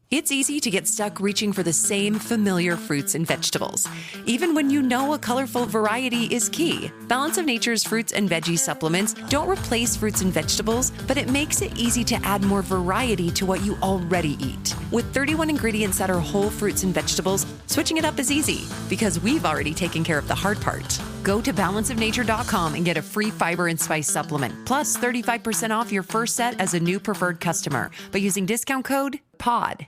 It's easy to get stuck reaching for the same familiar fruits and vegetables, even when you know a colorful variety is key. Balance of Nature's fruits and veggie supplements don't replace fruits and vegetables, but it makes it easy to add more variety to what you already eat. With 31 ingredients that are whole fruits and vegetables, switching it up is easy because we've already taken care of the hard part. Go to balanceofnature.com and get a free fiber and spice supplement, plus 35% off your first set as a new preferred customer by using discount code POD.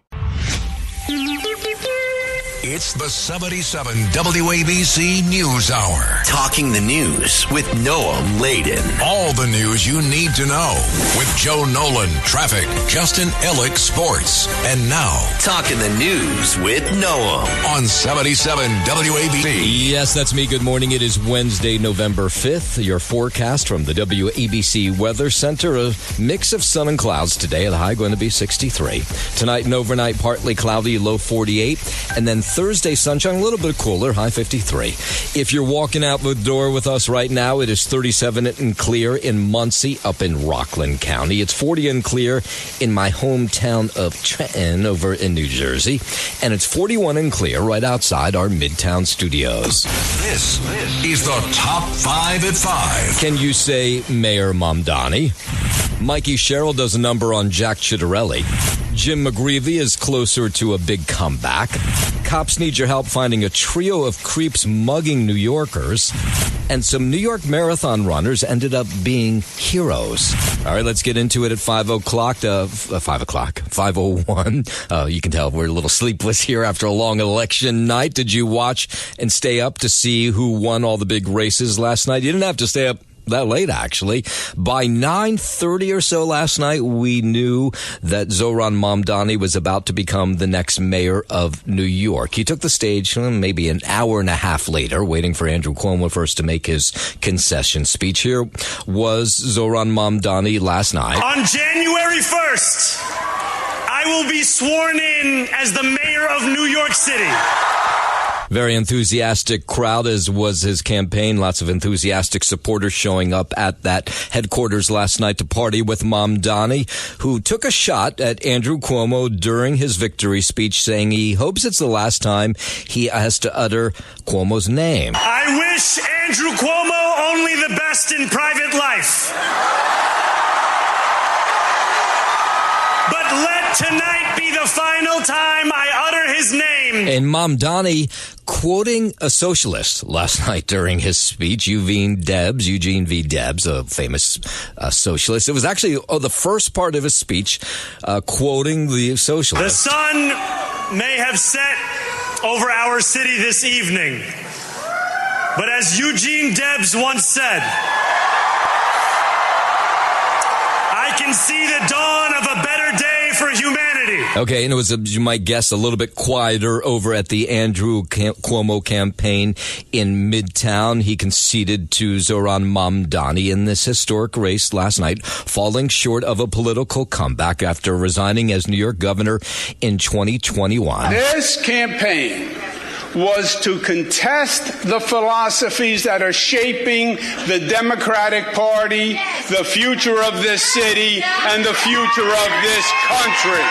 It's the 77 WABC News Hour. Talking the news with Noah Layden. All the news you need to know with Joe Nolan, traffic, Justin Ellick, sports. And now, Talking the news with Noah on 77 WABC. Yes, that's me. Good morning. It is Wednesday, November 5th. Your forecast from the WABC Weather Center. A mix of sun and clouds today. The high going to be 63. Tonight and overnight, partly cloudy, low 48. And then Thursday, sunshine, a little bit cooler, high 53. If you're walking out the door with us right now, it is 37 and clear in Muncie up in Rockland County. It's 40 and clear in my hometown of Trenton over in New Jersey. And it's 41 and clear right outside our Midtown studios. This is the Top 5 at 5. Can you say Mayor Mamdani? Mikey Sherrill does a number on Jack Chitterelli. Jim McGreevey is closer to a big comeback. Cops need your help finding a trio of creeps mugging New Yorkers. And some New York marathon runners ended up being heroes. All right, let's get into it at 5 o'clock. 5:01. You can tell we're a little sleepless here after a long election night. Did you watch and stay up to see who won all the big races last night? You didn't have to stay up that late, actually. By 9:30 or so last night, we knew that Zohran Mamdani was about to become the next mayor of New York. He took the stage maybe an hour and a half later, waiting for Andrew Cuomo first to make his concession speech. Here was Zohran Mamdani last night. On January 1st, I will be sworn in as the mayor of New York City. Very enthusiastic crowd, as was his campaign. Lots of enthusiastic supporters showing up at that headquarters last night to party with Mamdani, who took a shot at Andrew Cuomo during his victory speech, saying he hopes it's the last time he has to utter Cuomo's name. I wish Andrew Cuomo only the best in private life. But let tonight be the final time I utter his name. And Mamdani quoting a socialist last night during his speech, Eugene V. Debs, a famous socialist. It was actually the first part of his speech quoting the socialist. The sun may have set over our city this evening, but as Eugene Debs once said, I can see the dawn of a better day for humanity. Okay, and it was, you might guess, a little bit quieter over at the Andrew Cuomo campaign in Midtown. He conceded to Zohran Mamdani in this historic race last night, falling short of a political comeback after resigning as New York governor in 2021. This campaign was to contest the philosophies that are shaping the Democratic Party, the future of this city, and the future of this country.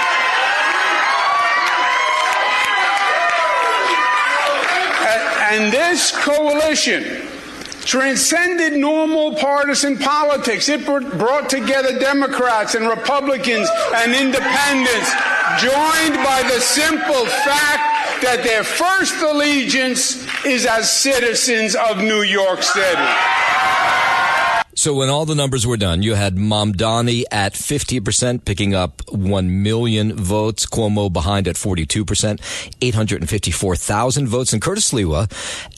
And this coalition transcended normal partisan politics. It brought together Democrats and Republicans and independents, joined by the simple fact that their first allegiance is as citizens of New York City. So when all the numbers were done, you had Mamdani at 50%, picking up 1 million votes. Cuomo behind at 42%, 854,000 votes. And Curtis Sliwa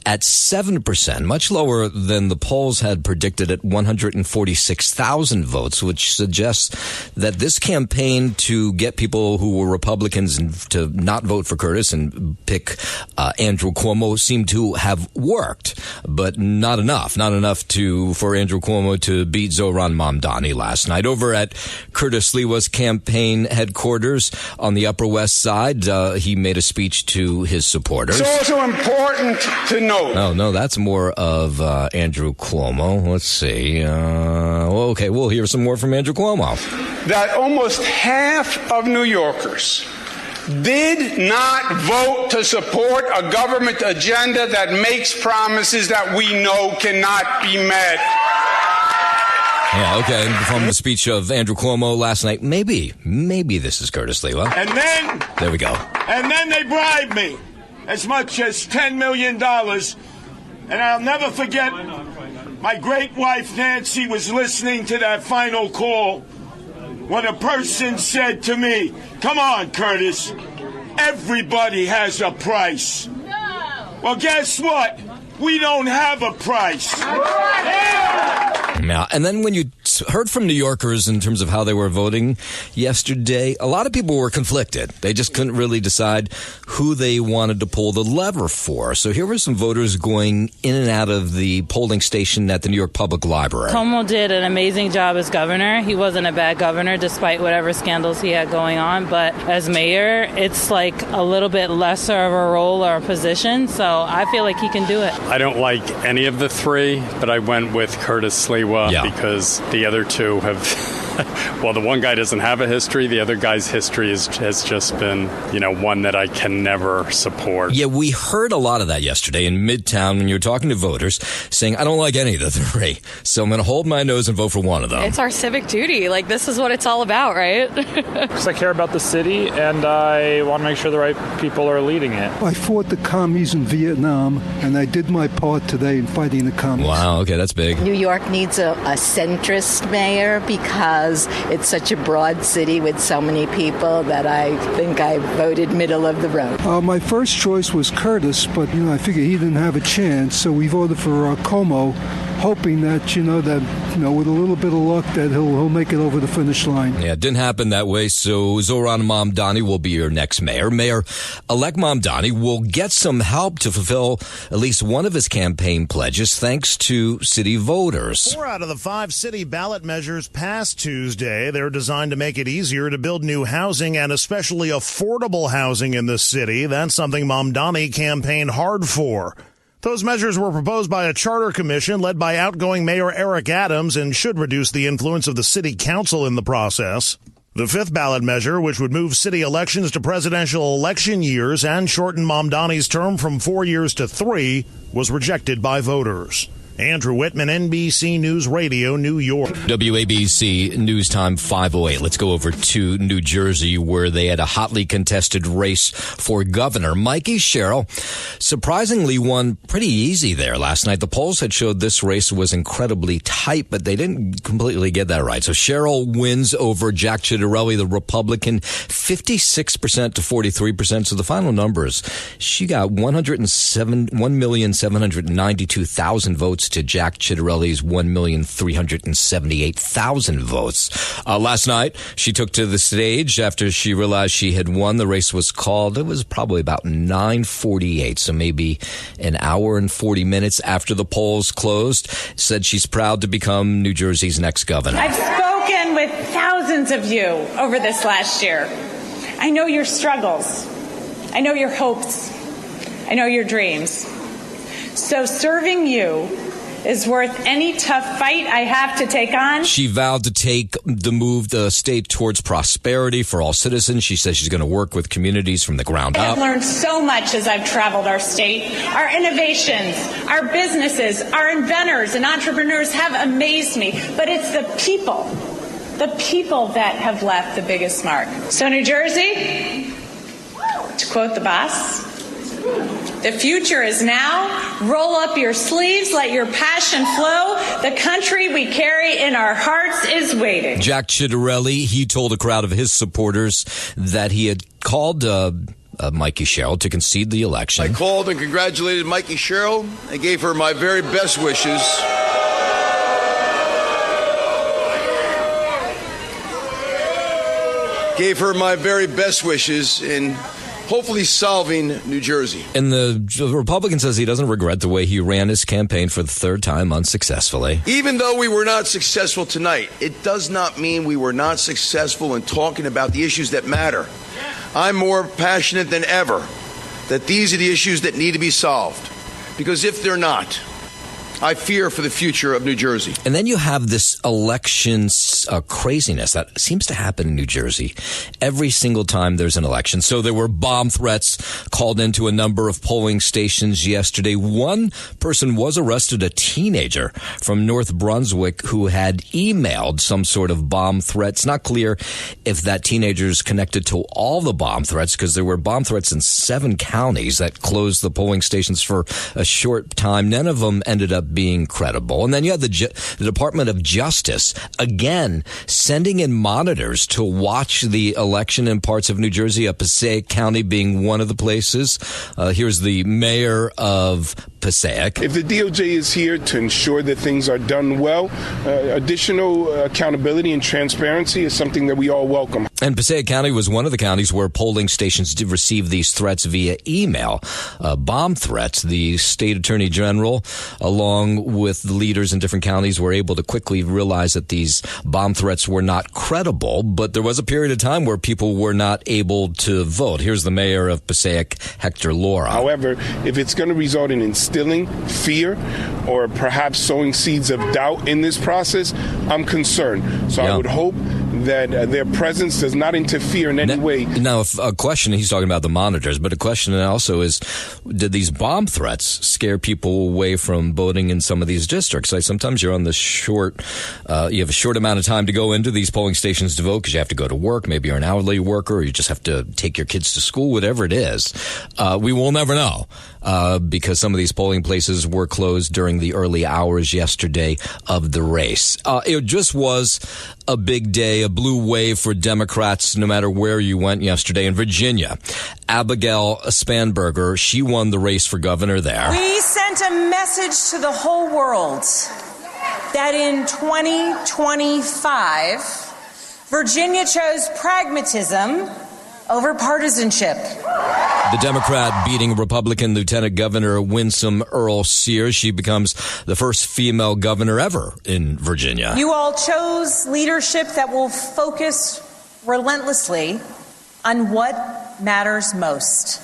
at 7%, much lower than the polls had predicted at 146,000 votes, which suggests that this campaign to get people who were Republicans to not vote for Curtis and pick Andrew Cuomo seemed to have worked, but not enough for Andrew Cuomo to beat Zohran Mamdani last night. Over at Curtis Sliwa's campaign headquarters on the Upper West Side, he made a speech to his supporters. It's also important to note. Oh, no, that's more of Andrew Cuomo. Let's see. Okay, we'll hear some more from Andrew Cuomo. That almost half of New Yorkers did not vote to support a government agenda that makes promises that we know cannot be met. Yeah, okay. From the speech of Andrew Cuomo last night, maybe this is Curtis Lewa. And then... There we go. And then they bribed me as much as $10 million. And I'll never forget, my great wife Nancy was listening to that final call when a person said to me, "Come on, Curtis, everybody has a price." No. Well, guess what? We don't have a price. Now, and then when you heard from New Yorkers in terms of how they were voting yesterday, a lot of people were conflicted. They just couldn't really decide who they wanted to pull the lever for. So here were some voters going in and out of the polling station at the New York Public Library. Cuomo did an amazing job as governor. He wasn't a bad governor despite whatever scandals he had going on. But as mayor, it's like a little bit lesser of a role or a position. So I feel like he can do it. I don't like any of the three, but I went with Curtis Lewa because the other two have, well, the one guy doesn't have a history. The other guy's history has just been, one that I can never support. Yeah, we heard a lot of that yesterday in Midtown when you were talking to voters saying, I don't like any of the three, so I'm going to hold my nose and vote for one of them. It's our civic duty. Like, this is what it's all about, right? Because I care about the city, and I want to make sure the right people are leading it. I fought the commies in Vietnam, and I did my part today in fighting the commies. Wow, okay, that's big. New York needs a centrist mayor because it's such a broad city with so many people that I think I voted middle of the road. My first choice was Curtis, but I figured he didn't have a chance, so we voted for Cuomo, hoping that with a little bit of luck that he'll make it over the finish line. Yeah, it didn't happen that way. So Zohran Mamdani will be your next mayor. Mayor-elect Mamdani will get some help to fulfill at least one of his campaign pledges, thanks to city voters. 4 out of the 5 city ballot measures passed Tuesday. They're designed to make it easier to build new housing and especially affordable housing in the city. That's something Mamdani campaigned hard for. Those measures were proposed by a charter commission led by outgoing Mayor Eric Adams and should reduce the influence of the city council in the process. The 5th ballot measure, which would move city elections to presidential election years and shorten Mamdani's term from 4 years to 3, was rejected by voters. Andrew Whitman, NBC News Radio, New York. WABC News Time 5:08. Let's go over to New Jersey, where they had a hotly contested race for governor. Mikey Sherrill surprisingly won pretty easy there last night. The polls had showed this race was incredibly tight, but they didn't completely get that right. So Sherrill wins over Jack Ciattarelli, the Republican, 56% to 43%. So the final numbers, she got 1,792,000 votes to Jack Ciattarelli's 1,378,000 votes. Last night, she took to the stage after she realized she had won. The race was called. It was probably about 9:48, so maybe an hour and 40 minutes after the polls closed. Said she's proud to become New Jersey's next governor. I've spoken with thousands of you over this last year. I know your struggles. I know your hopes. I know your dreams. So serving you is worth any tough fight I have to take on. She vowed to take the state towards prosperity for all citizens. She says she's going to work with communities from the ground up. I've learned so much as I've traveled our state. Our innovations, our businesses, our inventors and entrepreneurs have amazed me. But it's the people that have left the biggest mark. So New Jersey, to quote the boss, the future is now. Roll up your sleeves, let your passion flow. The country we carry in our hearts is waiting. Jack Ciattarelli, he told a crowd of his supporters that he had called Mikey Sherrill to concede the election. I called and congratulated Mikey Sherrill and gave her my very best wishes. Gave her my very best wishes in hopefully solving New Jersey. And the Republican says he doesn't regret the way he ran his campaign for the 3rd time unsuccessfully. Even though we were not successful tonight, it does not mean we were not successful in talking about the issues that matter. I'm more passionate than ever that these are the issues that need to be solved. Because if they're not, I fear for the future of New Jersey. And then you have this elections craziness that seems to happen in New Jersey every single time there's an election. So there were bomb threats called into a number of polling stations yesterday. One person was arrested, a teenager from North Brunswick who had emailed some sort of bomb threat. It's not clear if that teenager is connected to all the bomb threats, because there were bomb threats in 7 counties that closed the polling stations for a short time. None of them ended up being credible. And then you had the Department of Justice, again, sending in monitors to watch the election in parts of New Jersey, Passaic County being one of the places. Here's the mayor of Passaic. If the DOJ is here to ensure that things are done well, additional accountability and transparency is something that we all welcome. And Passaic County was one of the counties where polling stations did receive these threats via email, bomb threats. The state attorney general, along with the leaders in different counties, were able to quickly realize that these bomb threats were not credible, but there was a period of time where people were not able to vote. Here's the mayor of Passaic, Hector Laura. However, if it's going to result in instilling fear or perhaps sowing seeds of doubt in this process, I'm concerned. So I would hope that their presence does not interfere in any way. Now, a question, he's talking about the monitors, but a question also is, did these bomb threats scare people away from voting in some of these districts? Like sometimes you're on the short, you have a short amount of time to go into these polling stations to vote because you have to go to work. Maybe you're an hourly worker, or you just have to take your kids to school, whatever it is. We will never know because some of these polling places were closed during the early hours yesterday of the race. It just was a big day, a blue wave for Democrats no matter where you went yesterday. In Virginia, Abigail Spanberger, she won the race for governor there. We sent a message to the whole world that in 2025, Virginia chose pragmatism over partisanship. The Democrat beating Republican Lieutenant Governor Winsome Earl Sears. She becomes the first female governor ever in Virginia. You all chose leadership that will focus relentlessly on what matters most.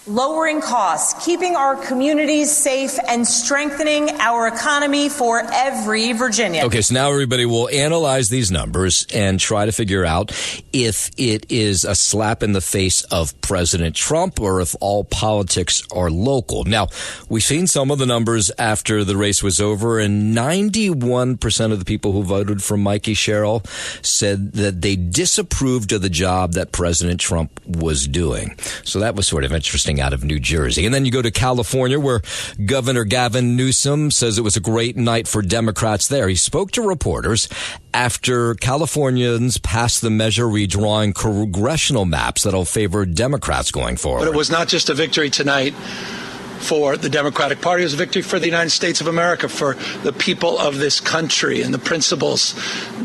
Lowering costs, keeping our communities safe, and strengthening our economy for every Virginian. Okay, so now everybody will analyze these numbers and try to figure out if it is a slap in the face of President Trump or if all politics are local. Now, we've seen some of the numbers after the race was over, and 91% of the people who voted for Mikey Sherrill said that they disapproved of the job that President Trump was doing. So that was sort of interesting out of New Jersey. And then you go to California, where Governor Gavin Newsom says it was a great night for Democrats there. He spoke to reporters after Californians passed the measure redrawing congressional maps that'll favor Democrats going forward. But it was not just a victory tonight for the Democratic Party. It was a victory for the United States of America, for the people of this country and the principles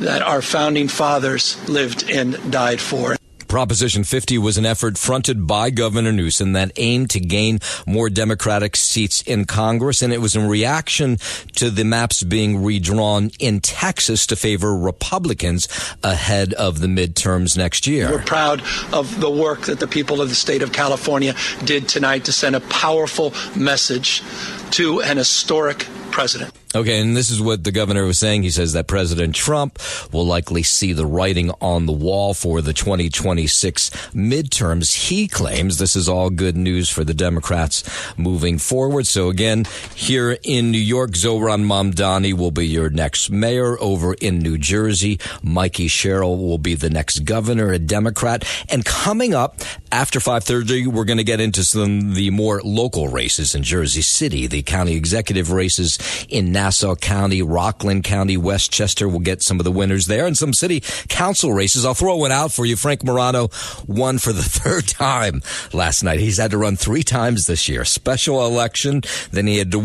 that our founding fathers lived and died for. Proposition 50 was an effort fronted by Governor Newsom that aimed to gain more Democratic seats in Congress, and it was in reaction to the maps being redrawn in Texas to favor Republicans ahead of the midterms next year. We're proud of the work that the people of the state of California did tonight to send a powerful message to an historic president. Okay, and this is what the governor was saying. He says that President Trump will likely see the writing on the wall for the 2026 midterms. He claims this is all good news for the Democrats moving forward. So again, here in New York, Zohran Mamdani will be your next mayor. Over in New Jersey, Mikey Sherrill will be the next governor, a Democrat. And coming up after 5:30, we're going to get into some of the more local races in Jersey City, the county executive races in Nassau County, Rockland County, Westchester. We'll get some of the winners there, and some city council races. I'll throw one out for you. Frank Morano won for the 3rd time last night. He's had to run 3 times this year. Special election, then he had to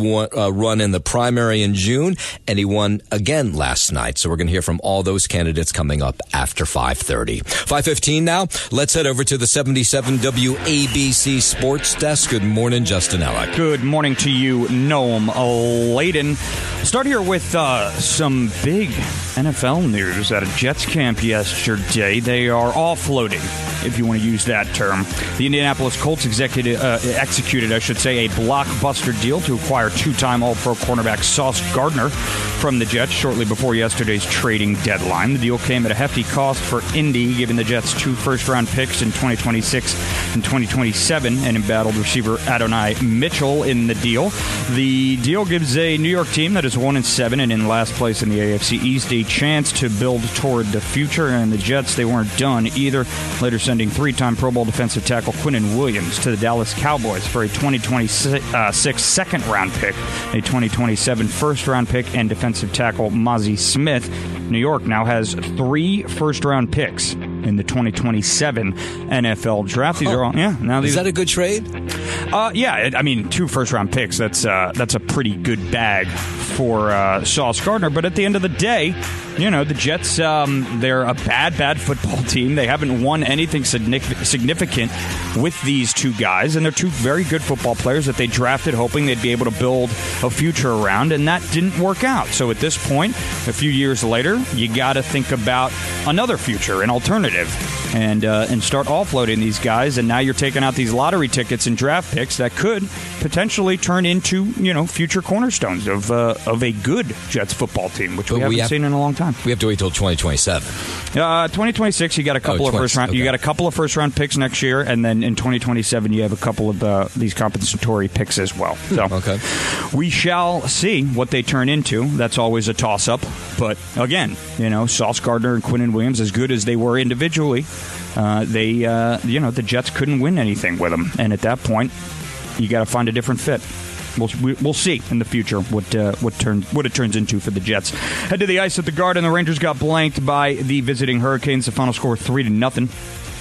run in the primary in June, and he won again last night. So we're going to hear from all those candidates coming up after 5:30. 5:15 now. Let's head over to the 77 WABC Sports Desk. Good morning, Justin Ellick. Good morning to you, Noam Layden. Start here with some big NFL news at a Jets camp yesterday. They are offloading if you want to use that term. The Indianapolis Colts executed a blockbuster deal to acquire two-time All-Pro cornerback Sauce Gardner from the Jets shortly before yesterday's trading deadline. The deal came at a hefty cost for Indy, giving the Jets 2 first-round picks in 2026 and 2027, and embattled receiver Adonai Mitchell in the deal. The deal gives a New York team that is 1-7 and in last place in the AFC East a chance to build toward the future, and the Jets, they weren't done either, later sending 3-time Pro Bowl defensive tackle Quinnen Williams to the Dallas Cowboys for a 2026 second-round pick, a 2027 first-round pick, and defensive tackle Mozzie Smith. New York now has 3 first-round picks in the 2027 NFL draft. These are all, Is that a good trade? 2 first-round picks. That's a pretty good bag for Sauce Gardner. But at the end of the day, the Jets, they're a bad football team. They haven't won anything significant with these 2 guys, and they're 2 very good football players that they drafted hoping they'd be able to build a future around, and that didn't work out. So at this point, a few years later, you got to think about another future, an alternative, and start offloading these guys. And now you're taking out these lottery tickets and draft picks that could potentially turn into future cornerstones of a good Jets football team, which we haven't seen in a long time. We have to wait till 2027. 2026, you got a couple of first round. Okay. You got a couple of first round picks next year, and then in 2027, you have a couple of these compensatory picks as well. So we shall see what they turn into. That's always a toss up. But again, Sauce Gardner and Quinnen Williams, as good as they were individually, the Jets couldn't win anything with them, and at that point, you got to find a different fit. We'll see in the future what it turns into for the Jets. Head to the ice at the Garden. The Rangers got blanked by the visiting Hurricanes. The final score 3-0.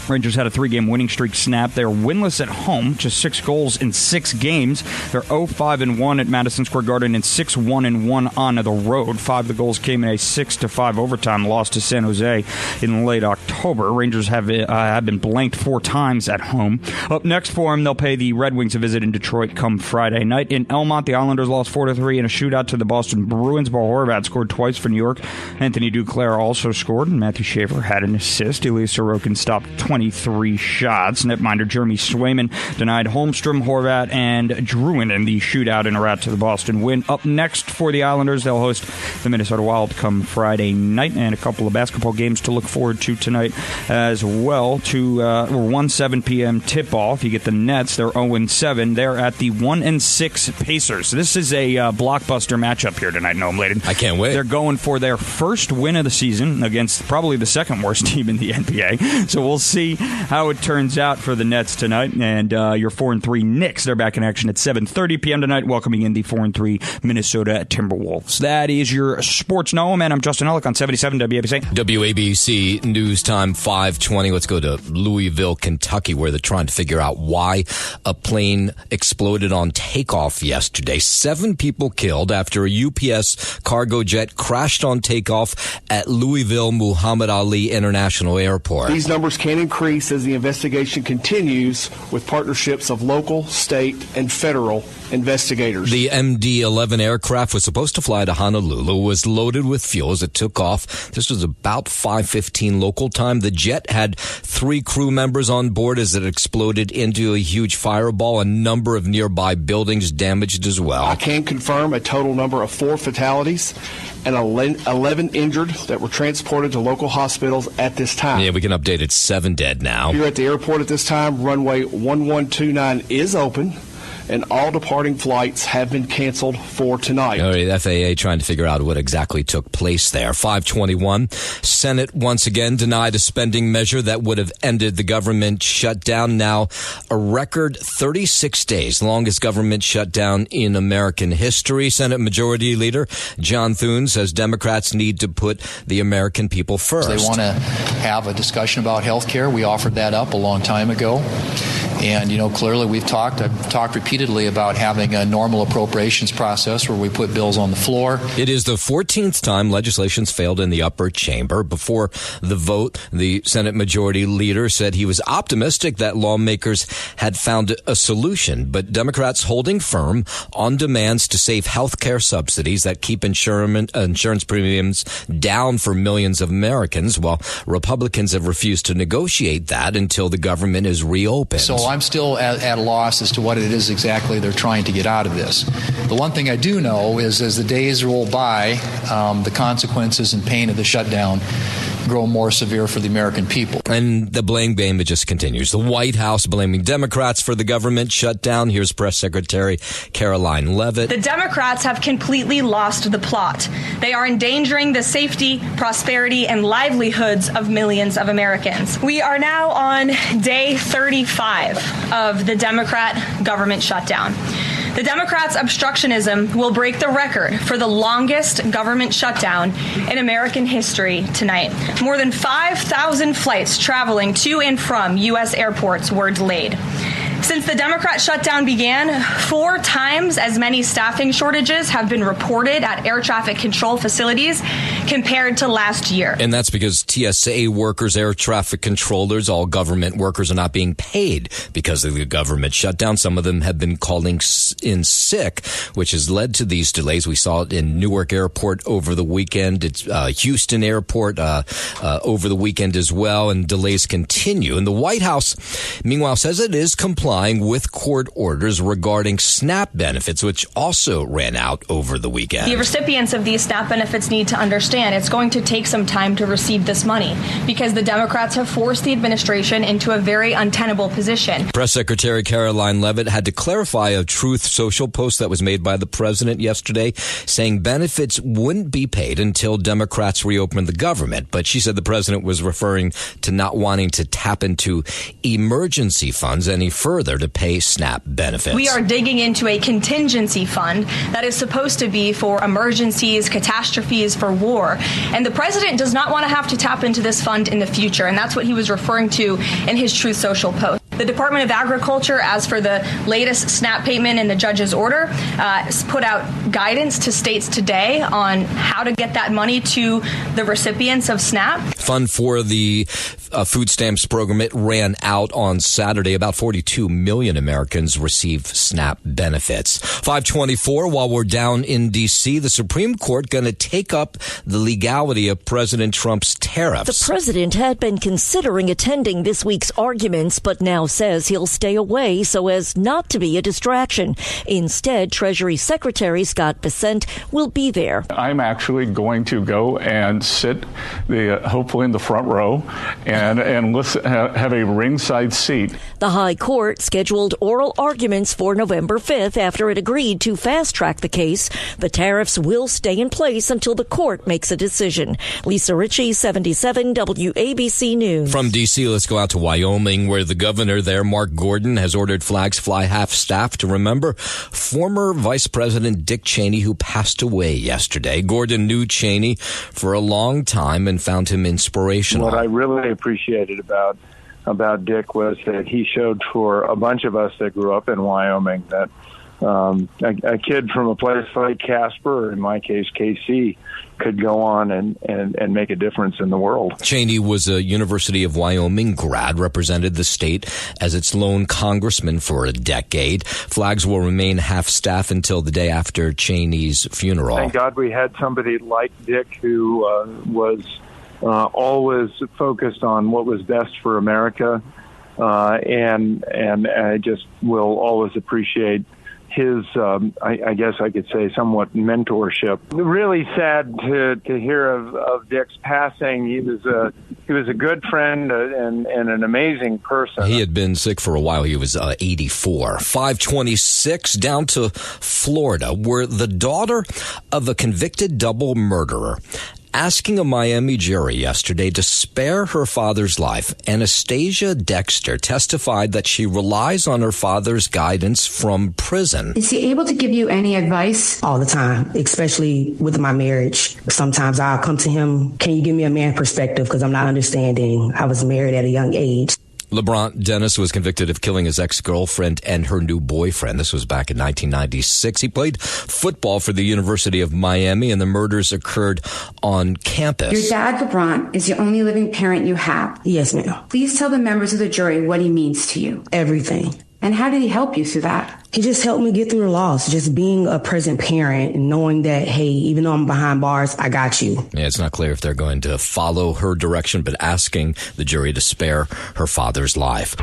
Rangers had a 3-game winning streak snap. They're winless at home, just 6 goals in 6 games. They're 0-5-1 at Madison Square Garden and 6-1-1 on the road. 5 of the goals came in a 6-5 overtime loss to San Jose in late October. Rangers have been blanked 4 times at home. Up next for them, they'll pay the Red Wings a visit in Detroit come Friday night. In Elmont, the Islanders lost 4-3 in a shootout to the Boston Bruins. Bo Horvat scored twice for New York. Anthony Duclair also scored, and Matthew Schaefer had an assist. Ilya Sorokin stopped 23 shots. Netminder Jeremy Swayman denied Holmstrom, Horvat, and Druin in the shootout in a rout to the Boston win. Up next for the Islanders, they'll host the Minnesota Wild come Friday night, and a couple of basketball games to look forward to tonight as well. 1:07 p.m. tip-off. You get the Nets. They're 0-7. They're at the 1-6 Pacers. This is a blockbuster matchup here tonight, Noam Laden. I can't wait. They're going for their first win of the season against probably the second worst team in the NBA. So we'll see how it turns out for the Nets tonight. And your 4-3 Knicks, they're back in action at 7:30 p.m. tonight, welcoming in the 4-3 Minnesota Timberwolves. That is your Sports Noam, and I'm Justin Ellick on 77 WABC. WABC News Time 5:20. Let's go to Louisville, Kentucky, where they're trying to figure out why a plane exploded on takeoff yesterday. 7 people killed after a UPS cargo jet crashed on takeoff at Louisville Muhammad Ali International Airport. These numbers can increase as the investigation continues with partnerships of local, state, and federal investigators. The MD-11 aircraft was supposed to fly to Honolulu, was loaded with fuel as it took off. This was about 5:15 local time. The jet had 3 crew members on board as it exploded into a huge fireball. A number of nearby buildings damaged as well. I can confirm a total number of 4 fatalities and 11 injured that were transported to local hospitals at this time. Yeah, we can update it. 7 dead now. Here at the airport at this time, runway 1129 is open, and all departing flights have been canceled for tonight. All right, FAA trying to figure out what exactly took place there. 5:21. Senate once again denied a spending measure that would have ended the government shutdown. Now, a record 36 days, longest government shutdown in American history. Senate Majority Leader John Thune says Democrats need to put the American people first. They want to have a discussion about health care. We offered that up a long time ago. And, clearly I've talked repeatedly about having a normal appropriations process where we put bills on the floor. It is the 14th time legislation's failed in the upper chamber. Before the vote, the Senate Majority Leader said he was optimistic that lawmakers had found a solution, but Democrats holding firm on demands to save health care subsidies that keep insurance premiums down for millions of Americans, while Republicans have refused to negotiate that until the government is reopened. So I'm still at a loss as to what it is exactly they're trying to get out of this. The one thing I do know is as the days roll by, the consequences and pain of the shutdown grow more severe for the American people. And the blame game, it just continues. The White House blaming Democrats for the government shutdown. Here's Press Secretary Caroline Leavitt. The Democrats have completely lost the plot. They are endangering the safety, prosperity, and livelihoods of millions of Americans. We are now on day 35 of the Democrat government shutdown. The Democrats' obstructionism will break the record for the longest government shutdown in American history tonight. More than 5,000 flights traveling to and from U.S. airports were delayed. Since the Democrat shutdown began, 4 times as many staffing shortages have been reported at air traffic control facilities compared to last year. And that's because TSA workers, air traffic controllers, all government workers are not being paid because of the government shutdown. Some of them have been calling in sick, which has led to these delays. We saw it in Newark Airport over the weekend. It's Houston Airport over the weekend as well, and delays continue. And the White House, meanwhile, says it is complying with court orders regarding SNAP benefits, which also ran out over the weekend. The recipients of these SNAP benefits need to understand it's going to take some time to receive this money because the Democrats have forced the administration into a very untenable position. Press Secretary Caroline Leavitt had to clarify a Truth Social post that was made by the president yesterday, saying benefits wouldn't be paid until Democrats reopen the government. But she said the president was referring to not wanting to tap into emergency funds any further to pay SNAP benefits. We are digging into a contingency fund that is supposed to be for emergencies, catastrophes, for war. And the president does not want to have to tap into this fund in the future. And that's what he was referring to in his Truth Social post. The Department of Agriculture, as for the latest SNAP payment in the judge's order, put out guidance to states today on how to get that money to the recipients of SNAP. Fund for the food stamps program, it ran out on Saturday. About 42 million Americans receive SNAP benefits. 524, while we're down in D.C., the Supreme Court going to take up the legality of President Trump's tariffs. The president had been considering attending this week's arguments, but now says he'll stay away so as not to be a distraction. Instead, Treasury Secretary Scott Bessent will be there. I'm actually going to go and sit hopefully in the front row and listen, have a ringside seat. The High Court scheduled oral arguments for November 5th after it agreed to fast-track the case. The tariffs will stay in place until the court makes a decision. Lisa Ritchie, 77 WABC News. From D.C., let's go out to Wyoming, where the governor there, Mark Gordon, has ordered flags fly half-staff to remember former Vice President Dick Cheney, who passed away yesterday. Gordon knew Cheney for a long time and found him inspirational. What I really appreciated about Dick was that he showed for a bunch of us that grew up in Wyoming that a kid from a place like Casper, or in my case KC, could go on and make a difference in the world. Cheney was a University of Wyoming grad, represented the state as its lone congressman for a decade. Flags will remain half-staff until the day after Cheney's funeral. Thank God we had somebody like Dick who was always focused on what was best for America, and I just will always appreciate his, I guess I could say, somewhat mentorship. Really sad to hear of Dick's passing. He was a good friend and an amazing person. He had been sick for a while. He was 84. 526 down to Florida, where the daughter of a convicted double murderer asking a Miami jury yesterday to spare her father's life. Anastasia Dexter testified that she relies on her father's guidance from prison. Is he able to give you any advice? All the time, especially with my marriage. Sometimes I'll come to him, can you give me a man perspective because I'm not understanding. I was married at a young age. LeBron Dennis was convicted of killing his ex-girlfriend and her new boyfriend. This was back in 1996. He played football for the University of Miami, and the murders occurred on campus. Your dad, LeBron, is the only living parent you have. Yes, ma'am. Please tell the members of the jury what he means to you. Everything. And how did he help you through that? He just helped me get through the loss. Just being a present parent and knowing that, hey, even though I'm behind bars, I got you. Yeah, it's not clear if they're going to follow her direction, but asking the jury to spare her father's life.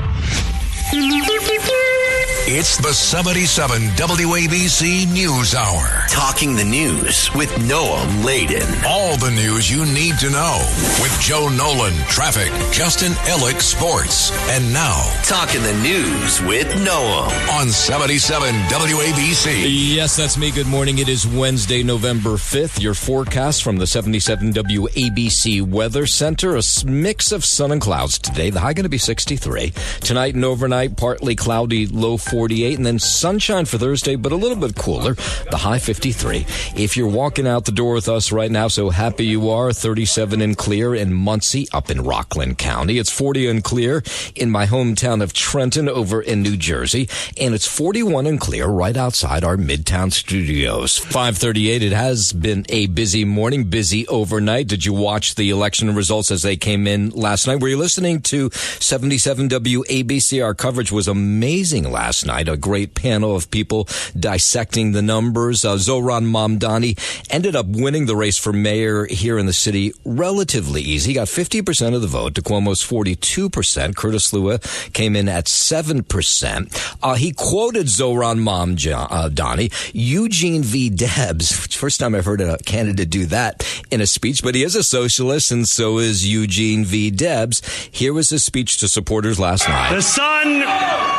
It's the 77 WABC News Hour. Talking the news with Noam Laden. All the news you need to know with Joe Nolan, traffic, Justin Ellick, sports. And now, Talking the news with Noam on 77 WABC. Yes, that's me. Good morning. It is Wednesday, November 5th. Your forecast from the 77 WABC Weather Center. A mix of sun and clouds today. The high going to be 63. Tonight and overnight, partly cloudy, low 48, and then sunshine for Thursday, but a little bit cooler, the high 53. If you're walking out the door with us right now, so happy you are, 37 and clear in Muncie, up in Rockland County. It's 40 and clear in my hometown of Trenton over in New Jersey, and it's 41 and clear right outside our Midtown studios. 5:38, it has been a busy morning, busy overnight. Did you watch the election results as they came in last night? Were you listening to 77 WABC? Our coverage was amazing last night. A great panel of people dissecting the numbers. Zohran Mamdani ended up winning the race for mayor here in the city relatively easy. He got 50% of the vote to Cuomo's 42%. Curtis Lua came in at 7%. He quoted Zohran Mamdani, Eugene V. Debs. First time I've heard a candidate do that in a speech, but he is a socialist, and so is Eugene V. Debs. Here was his speech to supporters last night. The sun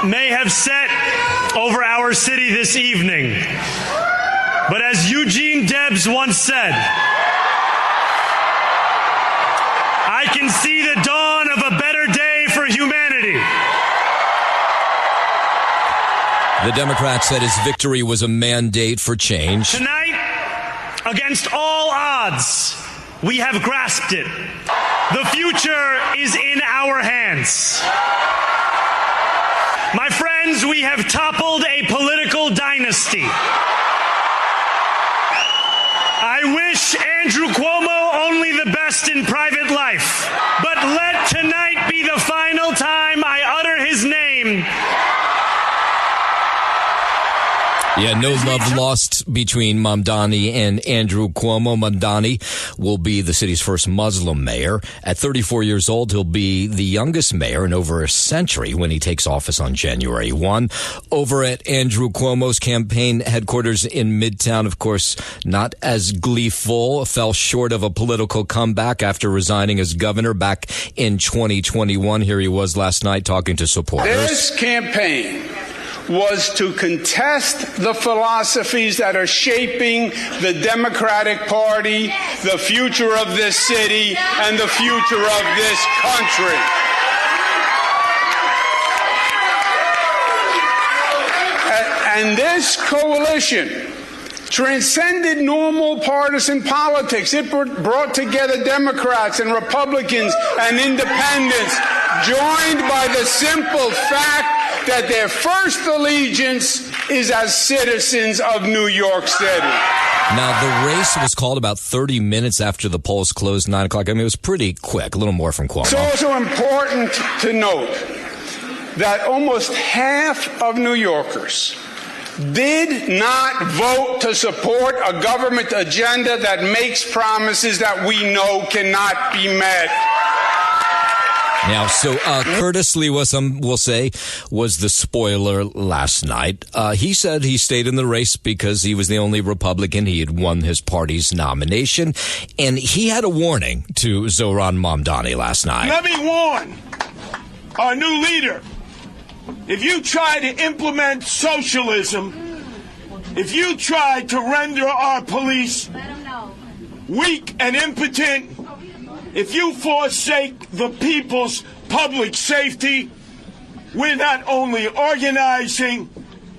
may have set over our city this evening, but as Eugene Debs once said, I can see the dawn of a better day for humanity. The Democrat said his victory was a mandate for change. Tonight, against all odds, we have grasped it. The future is in our hands. My friends, we have toppled a political dynasty. I wish Andrew Cuomo only the best in private life, but let tonight be the final time I utter his name. Yeah, no love lost between Mamdani and Andrew Cuomo. Mamdani will be the city's first Muslim mayor. At 34 years old, he'll be the youngest mayor in over a century when he takes office on January 1. Over at Andrew Cuomo's campaign headquarters in Midtown, of course, not as gleeful, fell short of a political comeback after resigning as governor back in 2021. Here he was last night talking to supporters. This campaign was to contest the philosophies that are shaping the Democratic Party, the future of this city, and the future of this country. And this coalition transcended normal partisan politics. It brought together Democrats and Republicans and independents, joined by the simple fact that their first allegiance is as citizens of New York City. Now, the race was called about 30 minutes after the polls closed, 9 o'clock. I mean, it was pretty quick, a little more from Cuomo. It's also important to note that almost half of New Yorkers did not vote to support a government agenda that makes promises that we know cannot be met. Now, so Curtis Lee, some will say, was the spoiler last night. He said he stayed in the race because he was the only Republican. He had won his party's nomination. And he had a warning to Zohran Mamdani last night. Let me warn our new leader. If you try to implement socialism, if you try to render our police weak and impotent, if you forsake the people's public safety, we're not only organizing,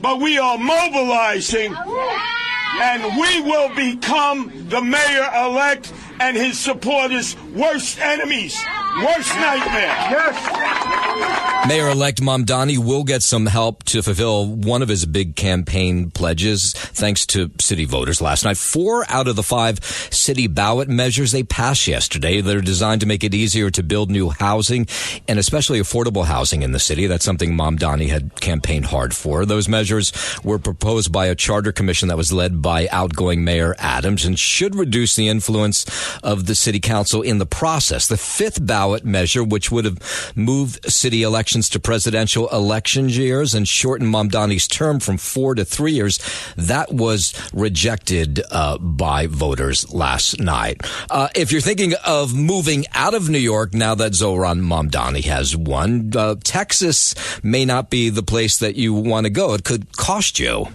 but we are mobilizing, and we will become the mayor-elect and his supporters' worst enemies. Worst nightmare. Yes. Mayor-elect Mamdani will get some help to fulfill one of his big campaign pledges, thanks to city voters last night. 4 out of the 5 city ballot measures they passed yesterday, they're designed to make it easier to build new housing, and especially affordable housing in the city. That's something Mamdani had campaigned hard for. Those measures were proposed by a charter commission that was led by outgoing Mayor Adams and should reduce the influence of the city council in the process. The 5th ballot measure, which would have moved city elections to presidential election years and shortened Mamdani's term from 4 to 3 years, that was rejected by voters last night. If you're thinking of moving out of New York now that Zohran Mamdani has won, Texas may not be the place that you want to go. It could cost you.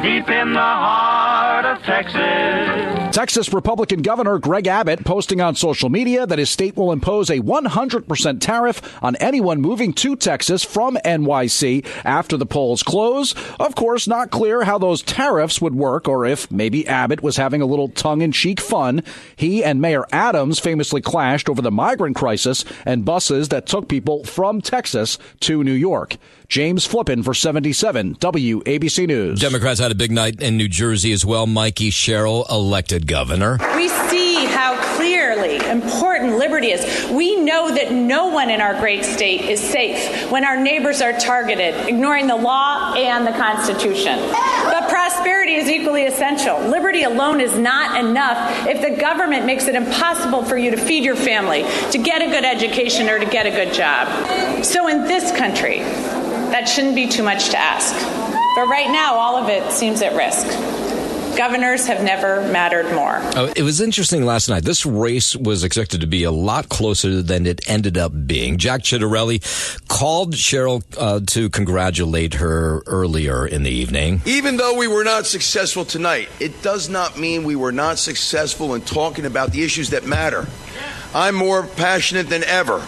Deep in the heart of Texas. Texas Republican Governor Greg Abbott posting on social media that his state will impose a 100% tariff on anyone moving to Texas from NYC after the polls close. Of course, not clear how those tariffs would work or if maybe Abbott was having a little tongue-in-cheek fun. He and Mayor Adams famously clashed over the migrant crisis and buses that took people from Texas to New York. James Flippin for 77 WABC News. Democrats had a big night in New Jersey as well. Mikey Sherrill elected governor. We see how clearly important liberty is. We know that no one in our great state is safe when our neighbors are targeted, ignoring the law and the Constitution. But prosperity is equally essential. Liberty alone is not enough if the government makes it impossible for you to feed your family, to get a good education, or to get a good job. So in this country, that shouldn't be too much to ask. But right now, all of it seems at risk. Governors have never mattered more. It was interesting last night. This race was expected to be a lot closer than it ended up being. Jack Ciattarelli called Cheryl to congratulate her earlier in the evening. Even though we were not successful tonight, it does not mean we were not successful in talking about the issues that matter. I'm more passionate than ever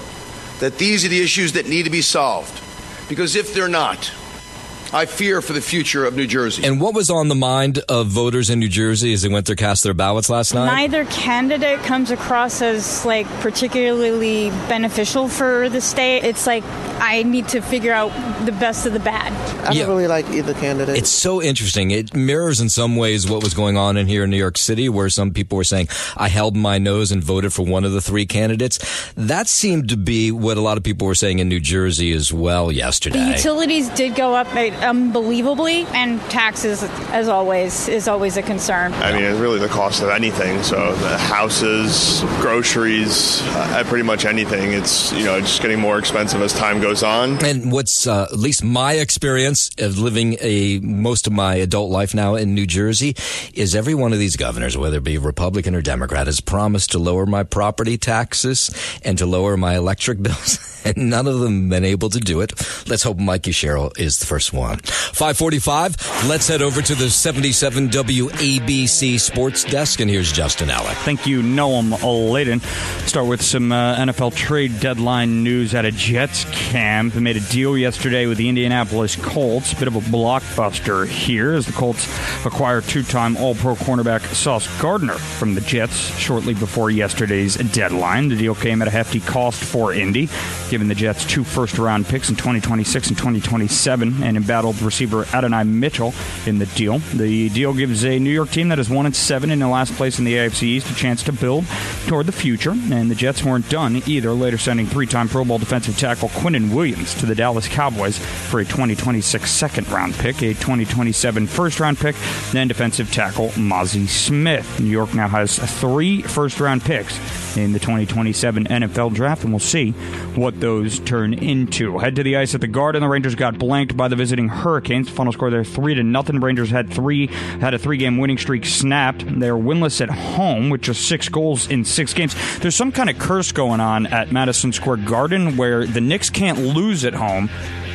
that these are the issues that need to be solved. Because if they're not, I fear for the future of New Jersey. And what was on the mind of voters in New Jersey as they went to cast their ballots last night? Neither candidate comes across as particularly beneficial for the state. It's like I need to figure out the best of the bad. I don't really like either candidate. It's so interesting. It mirrors in some ways what was going on in here in New York City, where some people were saying, I held my nose and voted for one of the 3 candidates. That seemed to be what a lot of people were saying in New Jersey as well yesterday. The utilities did go up unbelievably, and taxes, as always, is always a concern. I mean, it's really the cost of anything. So the houses, groceries, pretty much anything. It's, just getting more expensive as time goes on. And what's at least my experience of living most of my adult life now in New Jersey is every one of these governors, whether it be Republican or Democrat, has promised to lower my property taxes and to lower my electric bills. And none of them have been able to do it. Let's hope Mikey Sherrill is the first one. 5:45. Let's head over to the 77 WABC Sports Desk, and here's Justin Alec. Thank you, Noam Layden. Start with some NFL trade deadline news at a Jets camp. They made a deal yesterday with the Indianapolis Colts. Bit of a blockbuster here as the Colts acquire 2-time All-Pro cornerback Sauce Gardner from the Jets shortly before yesterday's deadline. The deal came at a hefty cost for Indy, giving the Jets 2 first-round picks in 2026 and 2027, and embattled receiver Adonai Mitchell in the deal. The deal gives a New York team that is 1-7 in the last place in the AFC East a chance to build toward the future, and the Jets weren't done either, later sending 3-time Pro Bowl defensive tackle Quinnen Williams to the Dallas Cowboys for a 2026 second-round pick, a 2027 first-round pick, then defensive tackle Mozzie Smith. New York now has 3 first-round picks in the 2027 NFL Draft, and we'll see what those turn into. Head to the ice at the Garden. The Rangers got blanked by the visiting Hurricanes. Final score there 3-0. Rangers had a 3-game winning streak snapped. They're winless at home with just 6 goals in 6 games. There's some kind of curse going on at Madison Square Garden where the Knicks can't lose at home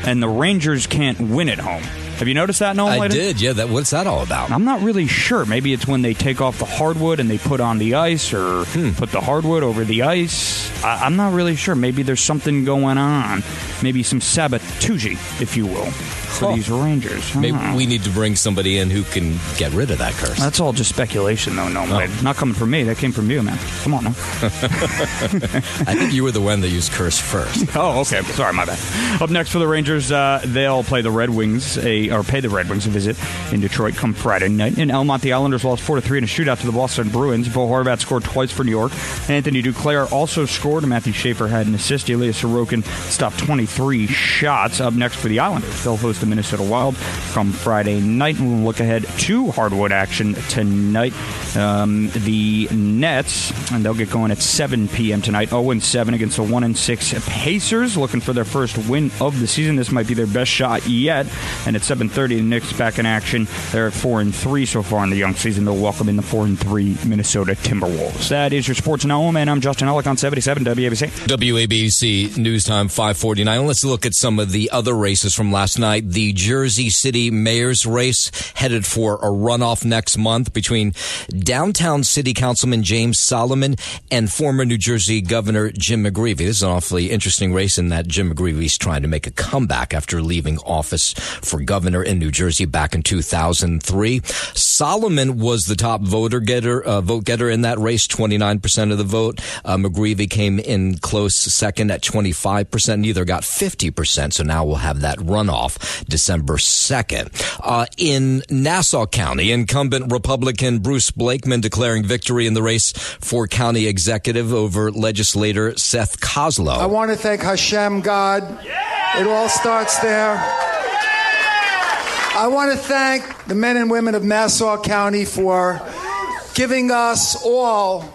and the Rangers can't win at home. Have you noticed that, Nolan? I did, yeah. What's that all about? I'm not really sure. Maybe it's when they take off the hardwood and they put on the ice, or put the hardwood over the ice. I'm not really sure. Maybe there's something going on. Maybe some sabotage, if you will. for these Rangers. Maybe we need to bring somebody in who can get rid of that curse. That's all just speculation, though. No, not coming from me. That came from you, man. Come on, now. I think you were the one that used curse first. Oh, okay. Sorry, my bad. Up next for the Rangers, they'll play the Red Wings, or pay the Red Wings a visit in Detroit come Friday night. In Elmont, the Islanders lost 4-3 in a shootout to the Boston Bruins. Bo Horvat scored twice for New York. Anthony Duclair also scored. Matthew Schaefer had an assist. Ilya Sorokin stopped 23 shots. Up next for the Islanders, they'll host the Minnesota Wild come Friday night. And we'll look ahead to hardwood action tonight. The Nets, and they'll get going at 7 p.m. tonight, 0-7 against the 1-6 Pacers, looking for their first win of the season. This might be their best shot yet. And at 7:30, the Knicks back in action. They're at 4-3 so far in the young season. They'll welcome in the 4-3 Minnesota Timberwolves. That is your Sports Now, and I'm Justin Ellick on 77 WABC. WABC News Time 5:49. Let's look at some of the other races from last night. The Jersey City Mayor's race headed for a runoff next month between downtown City Councilman James Solomon and former New Jersey Governor Jim McGreevey. This is an awfully interesting race in that Jim McGreevey's trying to make a comeback after leaving office for governor in New Jersey back in 2003. Solomon was the top vote getter in that race, 29% of the vote. McGreevey came in close second at 25%. Neither got 50%, so now we'll have that runoff December 2nd. In Nassau County, incumbent Republican Bruce Blakeman declaring victory in the race for county executive over legislator Seth Kozlow. I want to thank Hashem, God. It all starts there. I want to thank the men and women of Nassau County for giving us all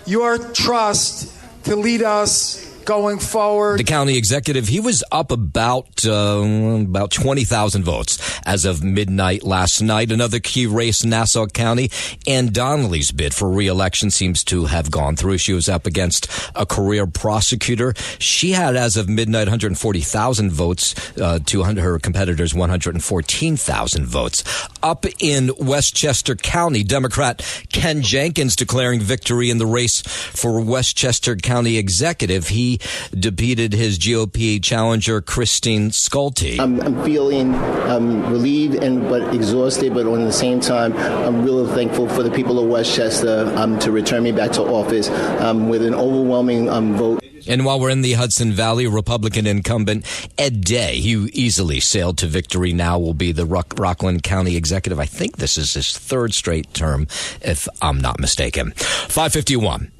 your trust to lead us going forward. The county executive, he was up about 20,000 votes as of midnight last night. Another key race in Nassau County, Ann Donnelly's bid for re-election seems to have gone through. She was up against a career prosecutor. She had, as of midnight, 140,000 votes to her competitors' 114,000 votes. Up in Westchester County, Democrat Ken Jenkins declaring victory in the race for Westchester County executive. He defeated his GOP challenger, Christine Schulte. I'm feeling relieved but exhausted, but at the same time, I'm really thankful for the people of Westchester to return me back to office with an overwhelming vote. And while we're in the Hudson Valley, Republican incumbent Ed Day, he easily sailed to victory, now will be the Rockland County executive. I think this is his third straight term, if I'm not mistaken. 5:51.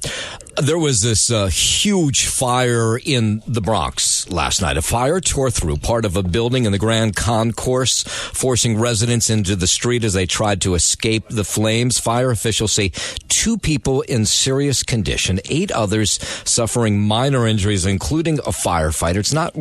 There was this huge fire in the Bronx last night. A fire tore through part of a building in the Grand Concourse, forcing residents into the street as they tried to escape the flames. Fire officials say 2 people in serious condition, 8 others suffering minor injuries, including a firefighter. It's not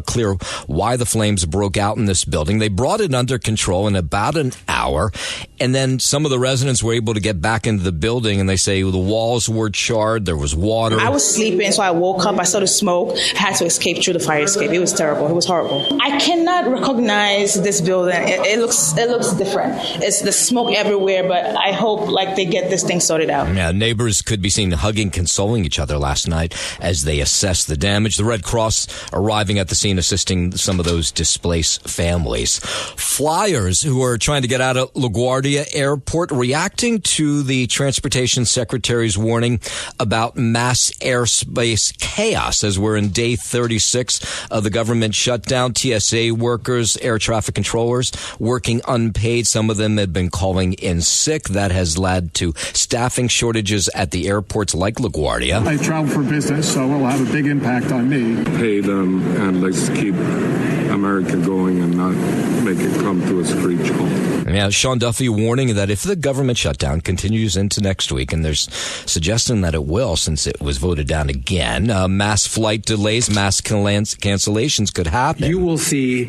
clear why the flames broke out in this building. They brought it under control in about an hour, and then some of the residents were able to get back into the building, and they say the walls were charred. There was water. I was sleeping, so I woke up. I saw the smoke. I had to escape through the fire escape. It was terrible. It was horrible. I cannot recognize this building. It looks different. It's the smoke everywhere, but I hope they get this thing sorted out. Yeah, neighbors could be seen hugging, consoling each other last night as they assess the damage. The Red Cross arriving at the scene, assisting some of those displaced families. Flyers who are trying to get out of LaGuardia Airport reacting to the Transportation Secretary's warning about mass airspace chaos as we're in day 36 of the government shutdown. TSA workers, air traffic controllers working unpaid. Some of them have been calling in sick. That has led to staffing shortages at the airports like LaGuardia. I travel for business, so it will have a big impact on me. Pay them and let's keep America going and not make it come to a screech halt. Yeah, Sean Duffy warning that if the government shutdown continues into next week, and there's suggestion that it will since it was voted down again, mass flight delays, mass cancellations could happen. You will see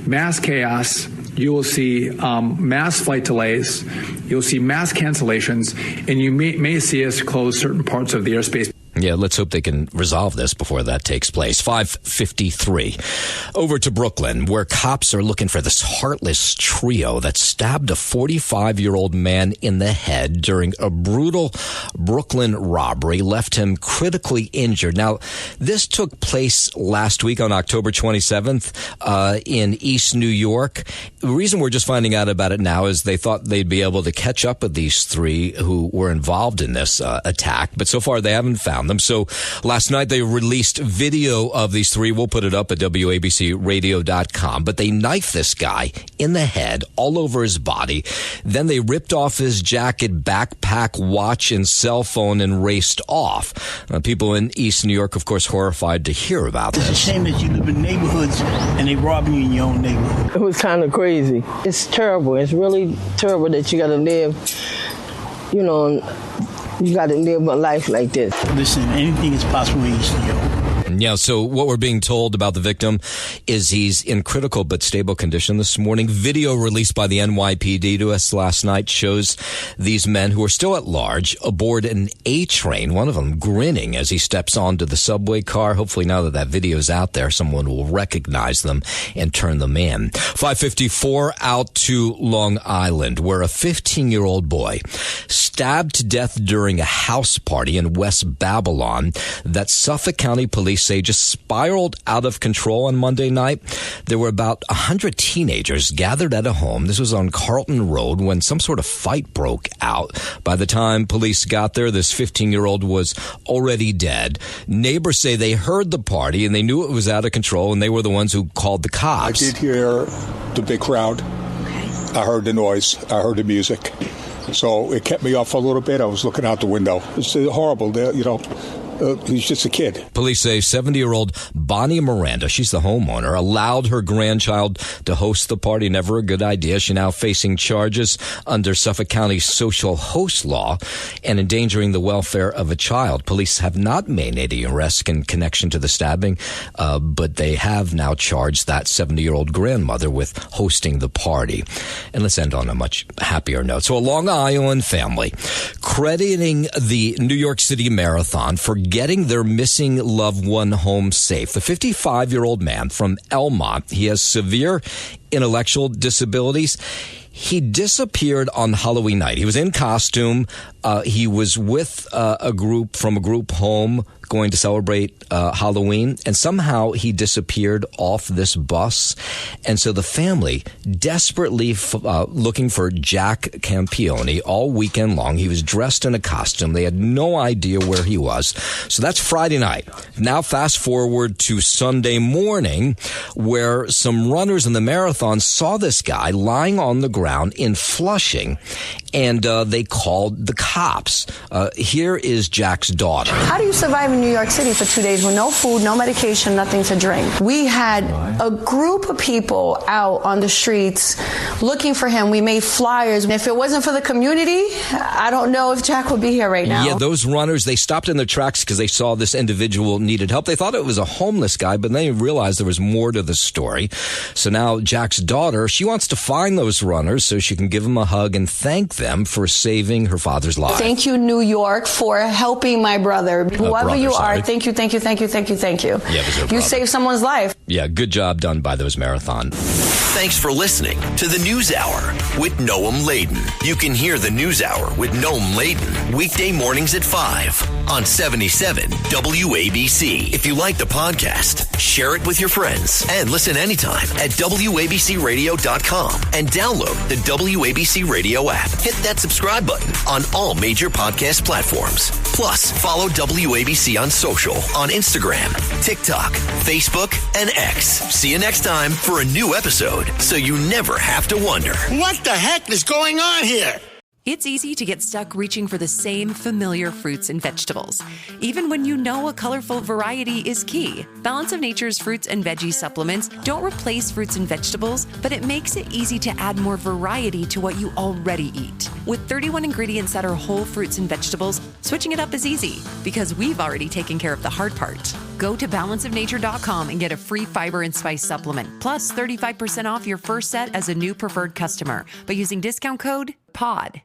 mass chaos. You will see mass flight delays. You'll see mass cancellations, and you may see us close certain parts of the airspace. Yeah, let's hope they can resolve this before that takes place. 5:53. Over to Brooklyn, where cops are looking for this heartless trio that stabbed a 45-year-old man in the head during a brutal Brooklyn robbery, left him critically injured. Now, this took place last week on October 27th in East New York. The reason we're just finding out about it now is they thought they'd be able to catch up with these three who were involved in this attack, but so far they haven't found them. So last night they released video of these three. We'll put it up at WABCRadio.com. But they knifed this guy in the head, all over his body. Then they ripped off his jacket, backpack, watch, and cell phone and raced off. People in East New York, of course, horrified to hear about this. It's a shame that you live in neighborhoods and they rob you in your own neighborhood. It was kind of crazy. It's terrible. It's really terrible that you got to live, you got to live a life like this. Listen, anything is possible in East New York. Yeah, so what we're being told about the victim is he's in critical but stable condition this morning. Video released by the NYPD to us last night shows these men who are still at large aboard an A train, one of them grinning as he steps onto the subway car. Hopefully now that video's out there, someone will recognize them and turn them in. 5:54 out to Long Island, where a 15-year-old boy stabbed to death during a house party in West Babylon that Suffolk County Police say just spiraled out of control on Monday night. There were about 100 teenagers gathered at a home. This was on Carlton Road when some sort of fight broke out. By the time police got there, this 15-year-old was already dead. Neighbors say they heard the party and they knew it was out of control, and they were the ones who called the cops. I did hear the big crowd. I heard the noise. I heard the music. So it kept me off a little bit. I was looking out the window. It's horrible, he's just a kid. Police say 70-year-old Bonnie Miranda, she's the homeowner, allowed her grandchild to host the party. Never a good idea. She's now facing charges under Suffolk County social host law and endangering the welfare of a child. Police have not made any arrests in connection to the stabbing, but they have now charged that 70-year-old grandmother with hosting the party. And let's end on a much happier note. So a Long Island family crediting the New York City Marathon for getting their missing loved one home safe. The 55-year-old man from Elmont, he has severe intellectual disabilities. He disappeared on Halloween night. He was in costume. He was with a group home going to celebrate Halloween, and somehow he disappeared off this bus. And so the family desperately looking for Jack Campione all weekend long. He was dressed in a costume. They had no idea where he was. So that's Friday night. Now fast forward to Sunday morning, where some runners in the marathon saw this guy lying on the ground in Flushing, and they called the cops. Here is Jack's daughter. How do you survive in New York City for 2 days with no food, no medication, nothing to drink? We had a group of people out on the streets looking for him. We made flyers. If it wasn't for the community, I don't know if Jack would be here right now. Yeah, those runners, they stopped in their tracks because they saw this individual needed help. They thought it was a homeless guy, but then they realized there was more to the story. So now Jack's daughter, she wants to find those runners so she can give them a hug and thank them for saving her father's life. Thank you, New York, for helping my brother. Whoever you are, thank you. Yeah, you saved someone's life. Yeah, good job done by those marathon. Thanks for listening to the News Hour with Noam Laden. You can hear the News Hour with Noam Laden weekday mornings at 5 on 77 WABC. If you like the podcast, share it with your friends and listen anytime at WABCRadio.com and download the WABC Radio app. Hit that subscribe button on all major podcast platforms. Plus, follow WABC on social on Instagram, TikTok, Facebook, and X. See you next time for a new episode so you never have to wonder, what the heck is going on here? It's easy to get stuck reaching for the same familiar fruits and vegetables, even when you know a colorful variety is key. Balance of Nature's fruits and veggie supplements don't replace fruits and vegetables, but it makes it easy to add more variety to what you already eat. With 31 ingredients that are whole fruits and vegetables, switching it up is easy because we've already taken care of the hard part. Go to balanceofnature.com and get a free fiber and spice supplement, plus 35% off your first set as a new preferred customer by using discount code POD.